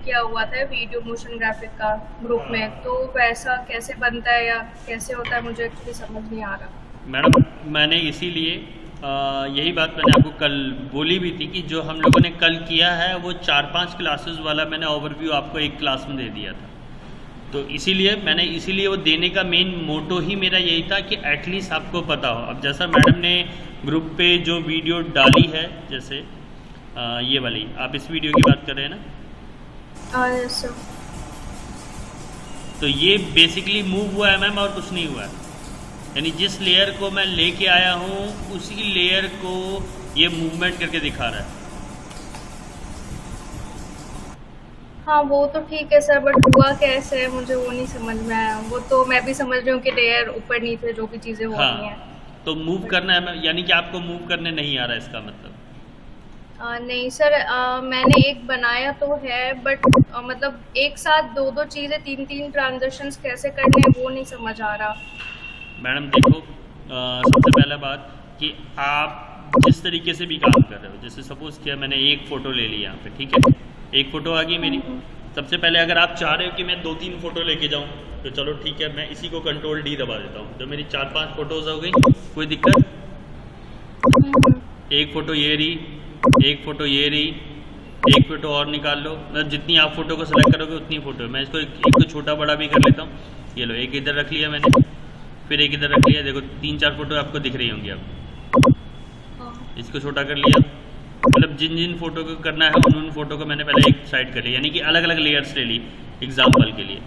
किया हुआ था वीडियो मोशन ग्राफिक का ग्रुप में, तो वैसा कैसे बनता है या कैसे होता है मुझे एक्चुअली समझ नहीं आ रहा। मैडम मैंने इसीलिए यही बात मैंने आपको कल बोली भी थी कि जो हम लोगों ने कल किया है वो 4-5 क्लासेस वाला मैंने ओवरव्यू आपको एक क्लास में दे दिया था। तो इसीलिए वो देने का मेन मोटो ही मेरा यही था कि एटलीस्ट आपको पता हो। अब जैसा मैडम ने ग्रुप पे जो वीडियो डाली है, जैसे ये वाली आप इस वीडियो की बात कर रहे हैं ना, यस सर। तो ये बेसिकली मूव हुआ है मैम और कुछ नहीं हुआ है। यानी जिस लेयर को मैं लेके आया हूँ उसी लेयर को ये मूवमेंट करके दिखा रहा है। हाँ वो तो ठीक है सर, बट हुआ कैसे है मुझे वो नहीं समझ में आया। वो तो मैं भी समझ रही हूँ कि लेयर ऊपर नीचे जो भी चीजें हो रही हैं। तो मूव करना है मैम, यानी कि आपको मूव करने नहीं आ रहा है इसका मतलब? नहीं सर, मैंने एक बनाया तो है, बट मतलब एक साथ दो दो चीजें, तीन तीन ट्रांजेक्शन्स कैसे करने हैं वो नहीं समझ आ रहा। मैडम देखो, सबसे पहला बात कि आप जिस तरीके से भी काम कर रहे हो, जैसे सपोज किया मैंने एक फ़ोटो ले ली यहाँ पे, ठीक है, एक फ़ोटो आ गई मेरी। सबसे पहले अगर आप चाह रहे हो कि मैं 2-3 फ़ोटो लेके जाऊँ तो चलो ठीक है, मैं इसी को कंट्रोल डी दबा देता हूँ, तो मेरी 4-5 फ़ोटोज़ हो गई, कोई दिक्कत? एक फ़ोटो ये रही, एक फ़ोटो ये रही, एक फ़ोटो और निकाल लो, मतलब जितनी आप फ़ोटो को सेलेक्ट करोगे उतनी फ़ोटो। मैं इसको एक को छोटा बड़ा भी कर लेता हूँ। ये लो, एक इधर रख लिया मैंने, फिर एक इधर रख लिया। देखो 3-4 फ़ोटो आपको दिख रही होंगी। अब इसको छोटा कर लिया, मतलब जिन जिन फ़ोटो को करना है उन फ़ोटो को मैंने पहले एक साइड कर लिया, यानी कि अलग अलग लेयर्स ले ली एग्जाम्पल के लिए।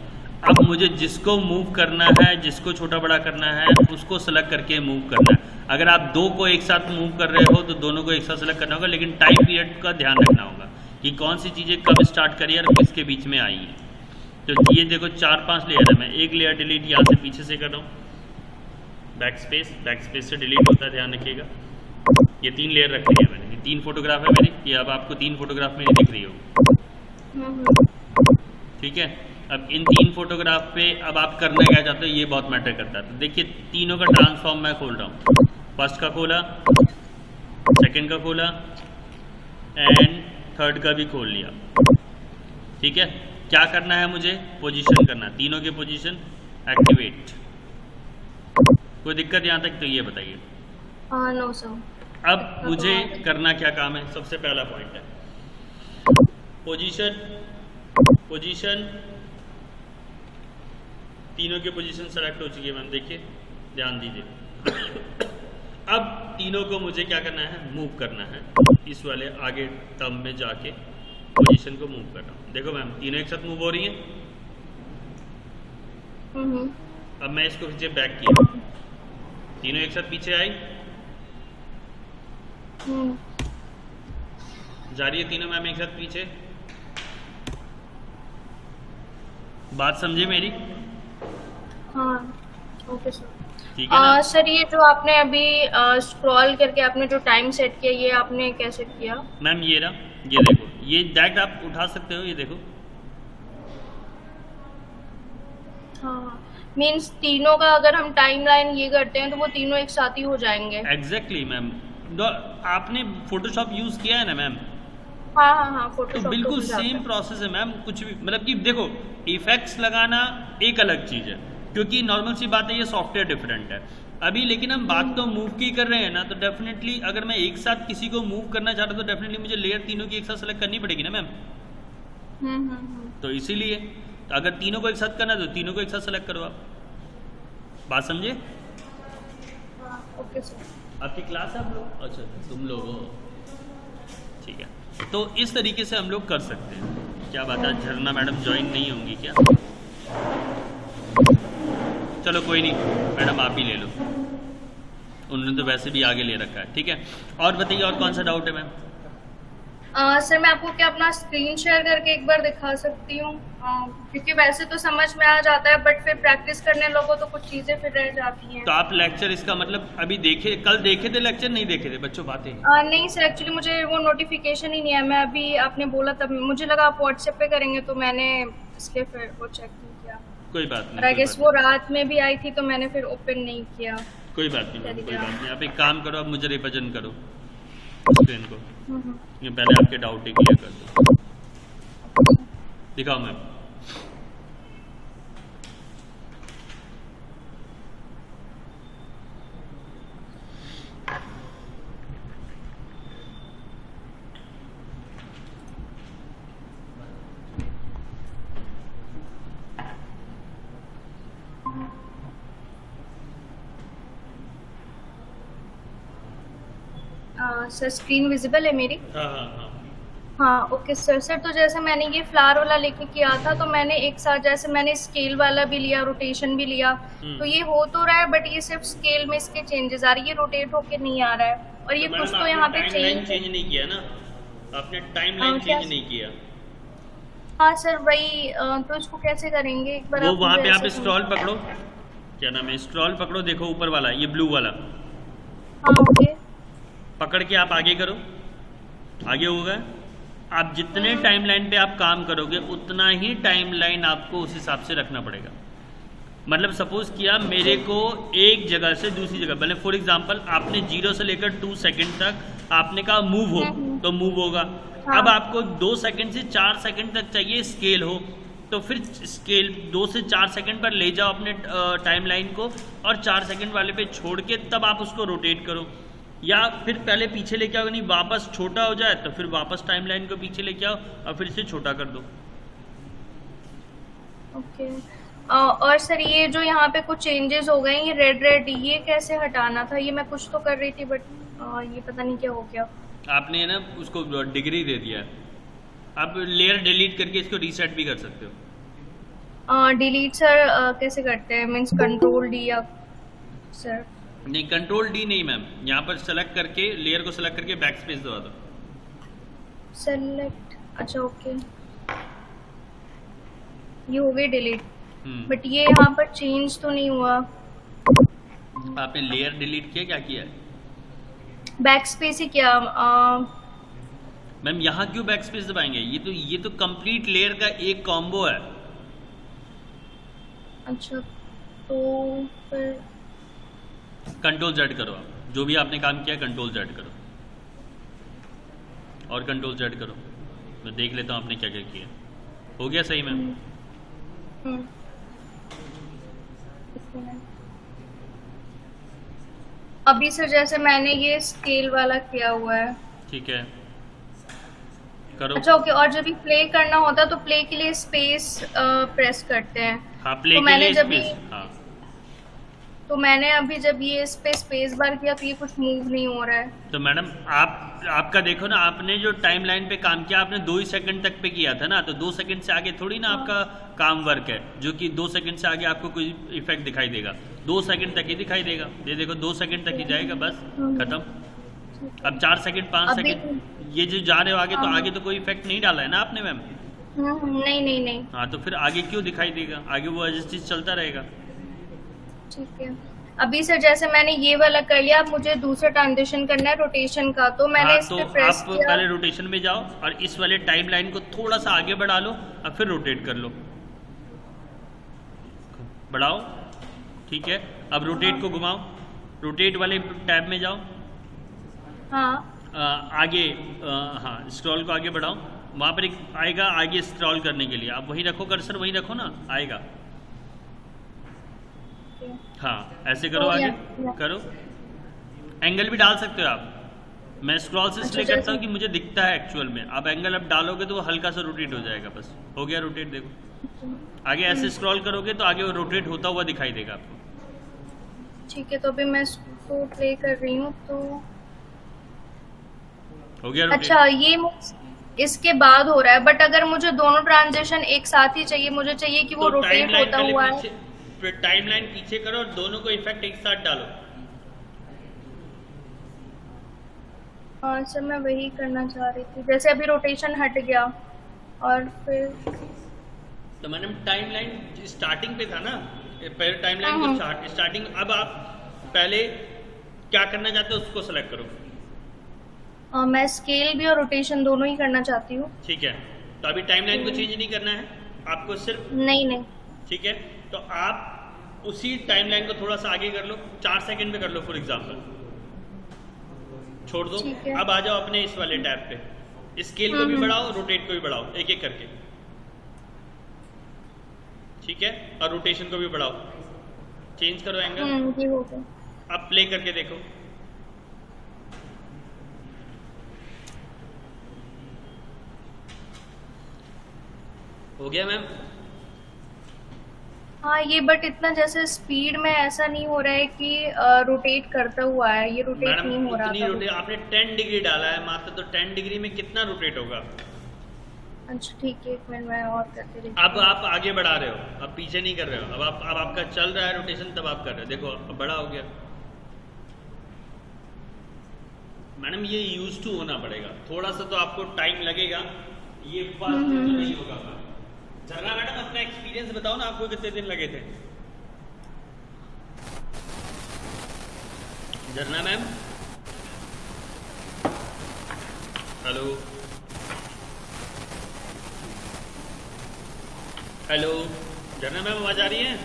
अब मुझे जिसको मूव करना है, जिसको छोटा बड़ा करना है, उसको सेलेक्ट करके मूव करना है। अगर आप दो को एक साथ मूव कर रहे हो तो दोनों को एक साथ सेलेक्ट करना होगा, लेकिन टाइम पीरियड का ध्यान रखना होगा कि कौन सी चीज़ें कब स्टार्ट करी और किसके बीच में आई है। तो ये देखो 4-5 लेयर है, मैं एक लेयर डिलीट यहाँ से पीछे से कर रहा हूँ, बैक स्पेस से डिलीट होता है, ध्यान रखिएगा। ये 3 लेयर रख ली है मैंने, ये 3 फोटोग्राफ है मेरी, ये अब आपको 3 फोटोग्राफ मेरी दिख रही होगी, ठीक है। अब इन 3 फोटोग्राफ पे अब आप करना क्या चाहते हो ये बहुत मैटर करता है। तो देखिए तीनों का ट्रांसफॉर्म मैं खोल रहा हूँ, फर्स्ट का खोला, सेकंड का खोला एंड थर्ड का भी खोल लिया, ठीक है। क्या करना है मुझे? पोजीशन करना, तीनों के पोजीशन एक्टिवेट। कोई दिक्कत यहाँ तक? तो ये बताइए। No sir. अब मुझे करना क्या काम है? सबसे पहला पॉइंट है पोजीशन, तीनों के पोजीशन सेलेक्ट हो चुकी है मैम, देखिए ध्यान दीजिए। अब तीनों को मुझे क्या करना है? मूव करना है, इस वाले आगे टर्म में जाके पोजीशन को मूव करना। देखो मैम तीनों एक साथ मूव हो रही हैं। अब मैं इसको पीछे बैक किया, तीनों एक साथ पीछे आई, जा रही है तीनों मैम एक साथ पीछे। बात समझे मेरी? हाँ ओके सर। ठीक है ना? सर ये जो आपने अभी स्क्रॉल करके आपने जो टाइम सेट किया, ये आपने कैसे किया? मैम ये रहा, ये देखो, ये डायरेक्ट आप उठा सकते हो, ये देखो। हाँ मीन्स तीनों का अगर हम टाइमलाइन ये करते हैं तो वो तीनों एक साथ ही हो जाएंगे। एग्जैक्टली मैम, आपने फोटोशॉप यूज किया है ना मैम? हाँ तो फोटोशॉप बिल्कुल सेम प्रोसेस है मैम। कुछ भी मतलब कि देखो, इफेक्ट्स लगाना एक अलग चीज़ है, क्योंकि नॉर्मल सी बात है, ये सॉफ्टवेयर डिफरेंट है अभी। लेकिन हम बात तो मूव की कर रहे हैं ना, तो डेफिनेटली अगर मैं एक साथ किसी को मूव करना चाहता हूँ तो डेफिनेटली मुझे लेयर तीनों की एक साथ सेलेक्ट करनी पड़ेगी ना मैम। तो इसीलिए अगर तीनों को एक साथ करना है तो तीनों को एक साथ सेलेक्ट करो आप। बात समझे? Okay sir. आपकी क्लास है आप लोग? अच्छा तुम लोग हो, ठीक है। तो इस तरीके से हम लोग कर सकते हैं। क्या बात है, झरना मैडम ज्वाइन नहीं होंगी क्या? चलो कोई नहीं मैडम, आप ही ले लो, उन्होंने तो वैसे भी आगे ले रखा है, ठीक है। और बताइए, और कौन सा डाउट है मैम? सर मैं आपको क्या अपना स्क्रीन शेयर करके एक बार दिखा सकती हूँ? क्योंकि वैसे तो समझ में आ जाता है, बट फिर प्रैक्टिस करने लगो तो कुछ चीजें फिर रह जाती हैं। तो आप लेक्चर, इसका मतलब अभी देखे, कल देखे थे लेक्चर? नहीं देखे थे बच्चों बातें? नहीं सर, एक्चुअली मुझे वो नोटिफिकेशन ही नहीं है। मैं अभी आपने बोला तब मुझे लगा आप व्हाट्सएप पे करेंगे, तो मैंने इसलिए फिर वो चेक नहीं किया। कोई बात नहीं, आई गेस वो रात में भी आई थी तो मैंने फिर ओपन नहीं किया। कोई बात नहीं मैम, कोई बात नहीं। आप एक काम करो, आप मुझे रिप्रेजेंट करो स्क्रीन को, ये पहले आपके डाउट ही क्लियर कर दो। दिखाओ मैम। सर स्क्रीन विजिबल है मेरी? हाँ हाँ हाँ। हाँ ओके सर। सर तो जैसे मैंने ये फ्लावर वाला लेके किया था तो मैंने एक साथ जैसे मैंने स्केल वाला भी लिया, रोटेशन भी लिया, तो ये हो तो रहा है बट ये सिर्फ स्केल में इसके चेंजेस आ रही है, ये रोटेट होके नहीं आ रहा है। और ये कुछ तो यहाँ पे चेंज नहीं किया ना आपने, टाइमलाइन चेंज नहीं किया। हाँ सर वही तो इसको कैसे करेंगे एक बार वो आप वहाँ मुझे पे आप ऐसे स्क्रॉल पकड़ो, क्या नाम है, स्क्रॉल पकड़ो, देखो ऊपर वाला ये ब्लू वाला हाँ ओके। पकड़ के आप आगे करो, आगे होगा। आप जितने टाइमलाइन पे आप काम करोगे उतना ही टाइमलाइन आपको उस हिसाब से रखना पड़ेगा। मतलब सपोज किया मेरे को एक जगह से दूसरी जगह, मतलब फॉर एग्जांपल आपने 0 से लेकर 2 सेकंड तक आपने कहा मूव हो तो मूव होगा। हाँ। अब आपको 2 सेकंड से 4 सेकंड तक चाहिए स्केल हो, तो फिर स्केल 2 से 4 सेकंड पर ले जाओ अपने टाइमलाइन को, और 4 सेकंड वाले पे छोड़ के तब आप उसको रोटेट करो, या फिर पहले पीछे लेके आओ, नहीं वापस छोटा हो जाए तो फिर वापस टाइमलाइन को पीछे लेके आओ और फिर से छोटा कर दो। ओके। और सर ये जो यहाँ पे कुछ चेंजेस हो गए ये रेड रेड, ये कैसे हटाना था? ये मैं कुछ तो कर रही थी बट ये पता नहीं क्या हो गया। आपने ना उसको डिग्री दे दिया, आप लेयर डिलीट करके इसको रीसेट भी कर सकते हो। डिलीट सर कैसे करते हैं? मीन्स कंट्रोल डी या सर? नहीं कंट्रोल डी नहीं मैम, यहाँ पर सेलेक्ट करके लेयर को सेलेक्ट करके बैक स्पेस दबा दो। सेलेक्ट, अच्छा ओके, ये हो गई डिलीट। बट ये यहाँ पर चेंज तो नहीं हुआ। आपने लेयर डिलीट किया, क्या किया है? बैक स्पेस ही किया। मैम यहाँ क्यों बैक स्पेस दबाएंगे? ये तो कंप्लीट लेयर का एक कॉम्बो है। अच्छा तो फिर कंट्रोल जेड करो, आप जो भी आपने काम किया कंट्रोल जेड करो, और कंट्रोल जेड करो, मैं देख लेता हूँ आपने क्या क्या किया। हो गया सही मैम? अभी सर जैसे मैंने ये स्केल वाला किया हुआ है, ठीक है करो। अच्छा ओके। और जब भी प्ले करना होता है तो प्ले के लिए स्पेस प्रेस करते हैं। हाँ प्ले तो के मैंने लिए जब स्पेस, हाँ तो मैंने अभी जब ये इस पे स्पेस बार किया तो ये कुछ मूव नहीं हो रहा है। तो मैडम आपका देखो ना, आपने जो टाइमलाइन पे काम किया आपने 2 ही सेकंड तक पे किया था ना, तो 2 सेकंड से आगे थोड़ी ना आपका काम वर्क है, जो कि 2 सेकंड से आगे आपको कोई इफेक्ट दिखाई देगा। 2 सेकंड तक ही दिखाई देगा, ये देखो 2 सेकंड तक ही जाएगा, बस खत्म। अब 4 सेकंड 5 सेकंड ये जो जा रहे हो आगे, तो आगे तो कोई इफेक्ट नहीं डाला है ना आपने मैम? नहीं नहीं नहीं। हाँ तो फिर आगे क्यों दिखाई देगा? आगे वो एज चीज चलता रहेगा। ठीक है। अभी सर जैसे मैंने ये वाला कर लिया, अब मुझे दूसरा ट्रांजिशन करना है रोटेशन का, तो मैंने हाँ, इस तो पे प्रेस आप किया। पहले रोटेशन में जाओ और इस वाले टाइमलाइन को थोड़ा सा आगे बढ़ा लो और फिर रोटेट कर लो, बढ़ाओ, ठीक है। अब रोटेट को घुमाओ, रोटेट वाले टैब में जाओ, हाँ आगे हाँ स्क्रॉल को आगे बढ़ाओ, वहाँ पर एक आएगा आगे स्क्रॉल करने के लिए, आप वहीं रखो कर्सर, वहीं रखो ना, आएगा। हाँ ऐसे करो, आगे करो, एंगल भी डाल सकते हो आप। मैं स्क्रॉल से इसलिए करता हूँ कि मुझे दिखता है एक्चुअल में, आप एंगल अब डालोगे तो वो हल्का सा रोटेट हो जाएगा, बस हो गया रोटेट। देखो आगे ऐसे स्क्रॉल करोगे तो आगे वो रोटेट होता हुआ दिखाई देगा आपको। ठीक है, तो अभी मैं इसको प्ले कर रही हूँ तो हो गया रोटेट। अच्छा ये इसके बाद हो रहा है, बट अगर मुझे दोनों ट्रांजिशन एक साथ ही चाहिए, मुझे चाहिए कि वो रोटेट होता हुआ है। फिर टाइमलाइन पीछे करो और दोनों को इफेक्ट एक साथ डालो। हाँ सर मैं वही करना चाह रही थी, जैसे अभी रोटेशन हट गया और फिर तो मैंने टाइमलाइन स्टार्टिंग पे था ना, पहले टाइमलाइन को स्टार्टिंग, अब आप पहले क्या करना चाहते हो उसको सेलेक्ट करो। मैं स्केल भी और रोटेशन दोनों ही करना चाहती हूँ। ठीक है, तो अभी टाइमलाइन को चेंज नहीं करना है आपको, सिर्फ नहीं। ठीक है, तो आप उसी टाइमलाइन को थोड़ा सा आगे कर लो, 4 सेकंड पे कर लो फॉर एग्जांपल, छोड़ दो। अब आ जाओ अपने इस वाले टैब पे, स्केल को भी बढ़ाओ, रोटेट को भी बढ़ाओ, एक एक करके। ठीक है, और रोटेशन को भी बढ़ाओ, चेंज करो एंगल। ये हो गया। अब प्ले करके देखो। हो गया मैम? हाँ, ये बट इतना जैसे स्पीड में ऐसा नहीं हो रहा है कि रोटेट करता हुआ है, ये रोटेट मैडम नहीं हो रहा उतनी था। रोटेट आपने 10 डिग्री डाला है मात्र, तो 10 डिग्री में कितना रोटेट होगा? अच्छा ठीक है, 1 मिनट मैं और करके देखती अब हूँ। आप आगे बढ़ा रहे हो, अब पीछे नहीं कर रहे हो। अब आपका चल रहा है रोटेशन, तब आप कर रहे हो। देखो अब बड़ा हो गया। मैडम ये यूज टू होना पड़ेगा, थोड़ा सा तो आपको टाइम लगेगा, ये फास्ट तो नहीं होगा। झरना मैडम अपना एक्सपीरियंस बताओ ना, आपको कितने दिन लगे थे? झरना मैम, हेलो हेलो, झरना मैम आवाज आ रही है?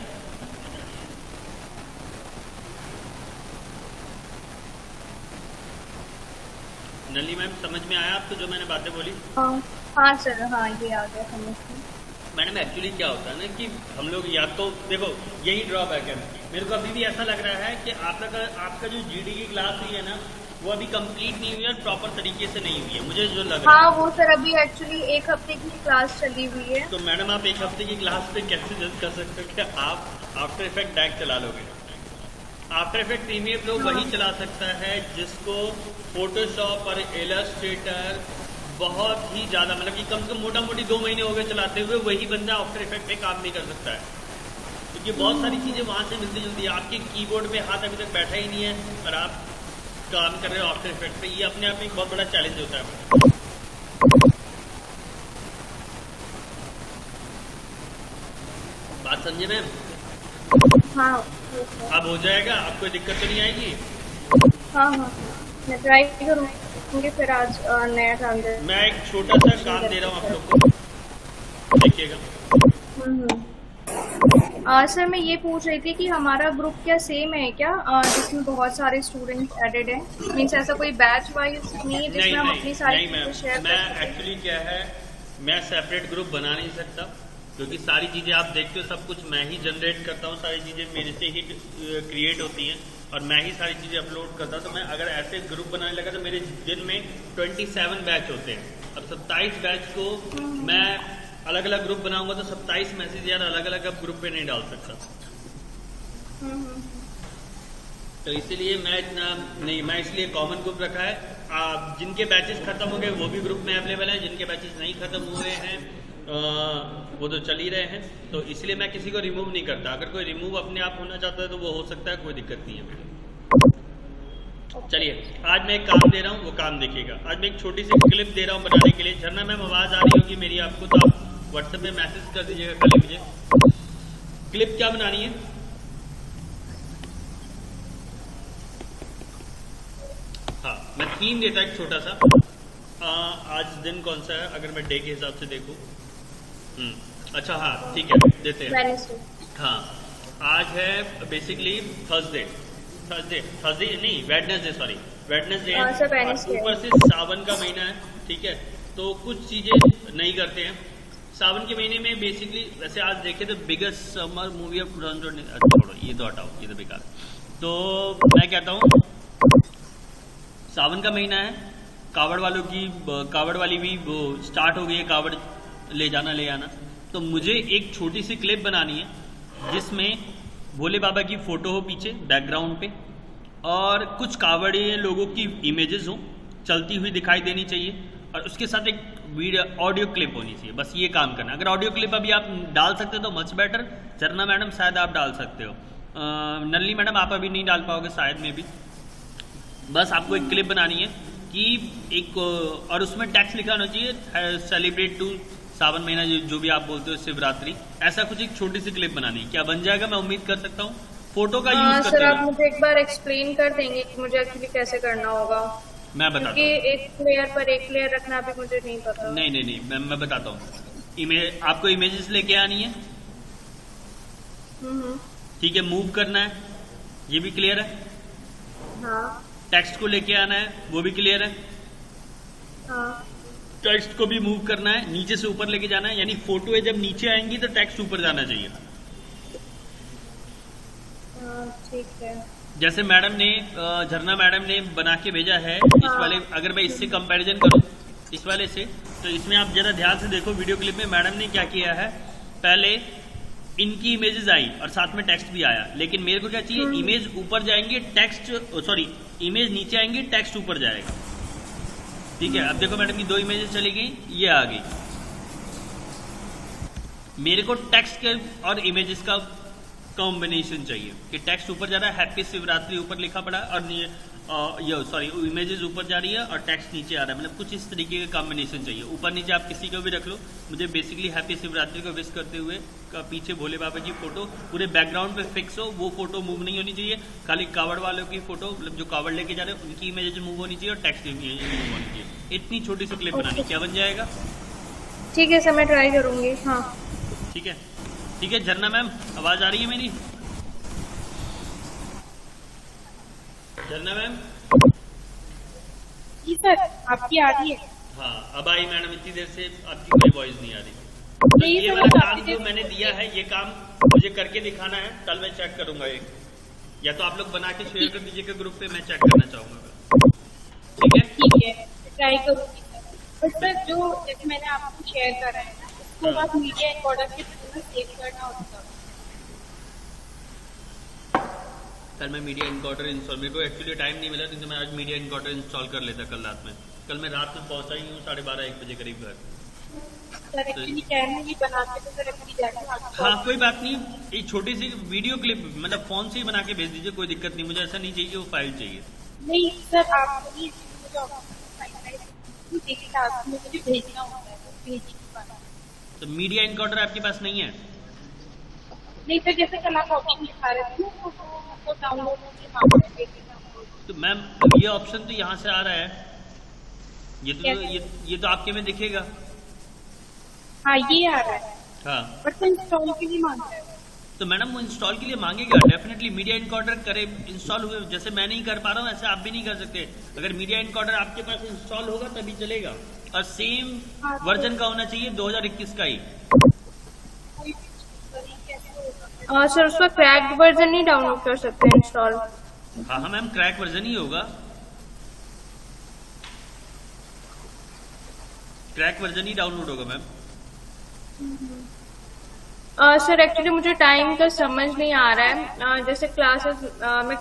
नली मैम समझ में आया आपको जो मैंने बातें बोली? हाँ सर, हाँ ये आ गया समझ में। मैडम एक्चुअली क्या होता है ना कि हम लोग या तो देखो यही ड्रॉबैक है। मेरे को अभी भी ऐसा लग रहा है कि आपका जो जीडी की क्लास हुई है ना, वो अभी कंप्लीट नहीं हुई है और प्रॉपर तरीके से नहीं हुई है, मुझे जो लग रहा है। हाँ वो सर अभी एक्चुअली 1 हफ्ते की क्लास चली हुई है। तो मैडम आप 1 हफ्ते की क्लास पे कैसे जज कर सकते हो कि आप आफ्टर इफेक्ट डैक चला लोगे? आफ्टर इफेक्ट प्रीमियर लोग वही चला सकता है जिसको फोटोशॉप और इलस्ट्रेटर बहुत ही ज्यादा, मतलब कि कम से कम मोटा मोटी 2 महीने हो गए चलाते हुए, वही बंदा आफ्टर इफेक्ट पे काम नहीं कर सकता है, क्योंकि बहुत सारी चीजें वहां से मिलती जुलती है। आपके कीबोर्ड पे हाथ अभी तक बैठा ही नहीं है और आप काम कर रहे हो आफ्टर इफेक्ट पे, ये अपने आप में एक बहुत बड़ा चैलेंज होता है। बात समझे मैम? हाँ अब हो जाएगा, आपको दिक्कत तो नहीं आएगी? हाँ हाँ मैं ट्राई करूँगी फिर आज नया काम दे। मैं एक छोटा सा काम दे रहा हूँ आप लोग को, देखिएगा। सर मैं ये पूछ रही थी कि हमारा ग्रुप क्या सेम है क्या, जिसमें बहुत सारे स्टूडेंट एडेड हैं? मीन्स ऐसा कोई बैच वाइज नहीं है जिसमें हम अपनी सारी चीजें शेयर कर मैं सकें? एक्चुअली क्या है, मैं सेपरेट ग्रुप बना नहीं सकता, क्योंकि सारी चीज़ें आप देखते हो सब कुछ मैं ही जनरेट करता हूँ, सारी चीज़ें मेरे से ही क्रिएट होती हैं और मैं ही सारी चीज़ें अपलोड करता हूँ। तो मैं अगर ऐसे ग्रुप बनाने लगा तो मेरे दिन में 27 बैच होते हैं। अब 27 बैच को मैं अलग अलग ग्रुप बनाऊंगा तो 27 मैसेज यार अलग अलग अब ग्रुप पे नहीं डाल सकता। तो इसीलिए मैं इतना नहीं, मैं इसलिए कॉमन ग्रुप रखा है। जिनके बैचेस खत्म हो गए वो भी ग्रुप में अवेलेबल है, जिनके बैचेस नहीं खत्म हुए हैं वो तो चल ही रहे हैं, तो इसलिए मैं किसी को रिमूव नहीं करता। अगर कोई रिमूव अपने आप होना चाहता है तो वो हो सकता है, कोई दिक्कत नहीं है मेरे। चलिए आज मैं एक काम दे रहा हूँ, वो काम देखिएगा। आज मैं एक छोटी सी क्लिप दे रहा हूँ बनाने के लिए। झरना मैम आवाज आ रही होगी मेरी आपको, तो आप व्हाट्सएप पे मैसेज कर दीजिएगा कल मुझे। क्लिप क्या बनानी है? हाँ मैं थीम देता एक छोटा सा। आज दिन कौन सा है अगर मैं डे के हिसाब से देखूं? अच्छा हाँ ठीक है, देते हैं। हाँ आज है बेसिकली थर्सडे नहीं, वेडनेसडे, सॉरी वेडनेसडे है। ऊपर से सावन का महीना है, ठीक है, तो कुछ चीजें नहीं करते हैं सावन के महीने में। बेसिकली वैसे आज देखे तो बिगेस्ट समर मूवी ऑफ 2020, छोड़ो ये तो हटाओ, ये तो बेकार। तो मैं कहता हूँ सावन का महीना है, कावड़ वाली भी वो स्टार्ट हो गई है, कावड़ ले आना। तो मुझे एक छोटी सी क्लिप बनानी है जिसमें भोले बाबा की फोटो हो पीछे बैकग्राउंड पे और कुछ कावड़िए लोगों की इमेजेस हो चलती हुई दिखाई देनी चाहिए, और उसके साथ एक वीडियो ऑडियो क्लिप होनी चाहिए। बस ये काम करना। अगर ऑडियो क्लिप अभी आप डाल सकते हो तो मच बेटर। झरना मैडम शायद आप डाल सकते हो, नल्ली मैडम आप अभी नहीं डाल पाओगे शायद में भी। बस आपको एक क्लिप बनानी है कि एक, और उसमें टेक्स्ट लिखा होना चाहिए सेलिब्रेट टू सावन महीना, जो भी आप बोलते हो, शिवरात्रि, ऐसा कुछ एक छोटी सी क्लिप बनानी है। क्या बन जाएगा? मैं उम्मीद कर सकता हूँ फोटो का यूज करते सर आप मुझे एक बार एक्सप्लेन कर देंगे कि मुझे एक्चुअली कैसे करना होगा? मैं बताता हूँ, एक प्लेयर पर एक प्लेयर रखना भी मुझे नहीं पता। नहीं मैं बताता हूँ। आपको इमेजेस लेके आनी है, ठीक है, मूव करना है, ये भी क्लियर है। हाँ। टेक्स्ट को लेके आना है, वो भी क्लियर है। हाँ। टेक्स्ट को भी मूव करना है, नीचे से ऊपर लेके जाना है, यानी फोटो जब नीचे आएंगी तो टेक्स्ट ऊपर जाना चाहिए। ठीक है। जैसे मैडम ने झरना मैडम ने बना के भेजा है इस वाले, अगर मैं इससे कंपैरिजन करूं इस वाले से, तो इसमें आप जरा ध्यान से देखो वीडियो क्लिप में मैडम ने क्या किया है। पहले इनकी इमेजेस आई और साथ में टेक्स्ट भी आया, लेकिन मेरे को क्या चाहिए, इमेज ऊपर जाएंगे टेक्स्ट, सॉरी इमेज नीचे आएंगे टेक्स्ट ऊपर जाएगा। ठीक है, अब देखो मैडम की 2 इमेजेस चली गई, ये आ गई। मेरे को टेक्स्ट के और इमेजेस का कॉम्बिनेशन चाहिए कि टेक्स्ट ऊपर जा रहा है, हैप्पी शिवरात्रि ऊपर लिखा पड़ा है, और ये सॉरी इमेजेस ऊपर जा रही है और टेक्स्ट नीचे आ रहा है, मतलब कुछ इस तरीके का कॉम्बिनेशन चाहिए। ऊपर नीचे आप किसी को भी रख लो, मुझे बेसिकली हैप्पी शिवरात्रि को विश करते हुए का पीछे भोले बाबा की फोटो पूरे बैकग्राउंड पे फिक्स हो, वो फोटो मूव नहीं होनी चाहिए। खाली कावड़ वालों की फोटो, मतलब जो कावड़ लेके जा रहे हैं उनकी इमेजेस मूव होनी चाहिए और टेक्स्ट इमेजेस मूव होनी चाहिए। इतनी छोटी सी क्लिप बनानी, क्या बन जाएगा? ठीक है सर, मैं ट्राई करूंगी। हाँ ठीक है, ठीक है। झरना मैम आवाज आ रही है मेरी? झरना मैम? जी सर, आपकी आ रही है। हाँ अब आई मैडम, इतनी देर से आपकी कोई वॉइस नहीं आ रही। तो ये वाला काम जो मैंने दिया है, ये काम मुझे करके दिखाना है, कल मैं चेक करूंगा एक, या तो आप लोग बना के शेयर कर दीजिएगा ग्रुप पे, मैं चेक करना चाहूंगा। ठीक है, ठीक है, ट्राई करूंगी सर। बट सर जो जैसे मैंने आपको शेयर करा है ना, उसको बाद मीडिया एनकोडर के थ्रू सेव करना होता है। कल मैं मीडिया इनकोडर इंस्टॉल, मेरे को एक्चुअली टाइम नहीं मिला, तो मैं आज मीडिया इनकोडर इंस्टॉल कर लेता कल रात में। कल मैं रात में पहुंचा ही हूँ 12:30-1 बजे करीब घर। सर एक्चुअली क्या है ना, ये बनाते तो सर अपनी जाके हाँ कोई बात नहीं, एक छोटी सी वीडियो क्लिप मतलब फोन से ही बना के भेज दीजिए, कोई दिक्कत नहीं। मुझे ऐसा नहीं चाहिए कि वो फाइल चाहिए। नहीं सर, आप मुझे भेजना होता है, तो भेजने के बाद। तो मीडिया इनकोडर आपके पास नहीं है? नहीं सर, जैसे कल आप ऑप्शन दिखा रहे थे ना, तो डाउनलोड मुझे मांगना है। तो मैम ये ऑप्शन तो यहाँ से आ रहा है, ये तो आपके में दिखेगा। हाँ ये आ रहा है, हाँ बट तो इंस्टॉल के लिए मांगता है। तो मैडम वो इंस्टॉल के लिए मांगेगा डेफिनेटली। मीडिया इनकोडर करे इंस्टॉल हुए, जैसे मैं नहीं कर पा रहा हूँ ऐसे आप भी नहीं कर सकते। अगर मीडिया इनकोडर आपके पास इंस्टॉल होगा तभी चलेगा, और सेम वर्जन का होना चाहिए 2021 का ही। सर उसका क्रैक्ड वर्जन नहीं डाउनलोड कर सकते इंस्टॉल? हाँ हाँ मैम, क्रैक वर्जन ही होगा, क्रैक वर्जन ही डाउनलोड होगा मैम। सर एक्चुअली मुझे टाइम का समझ नहीं आ रहा है, जैसे क्लासेस मैं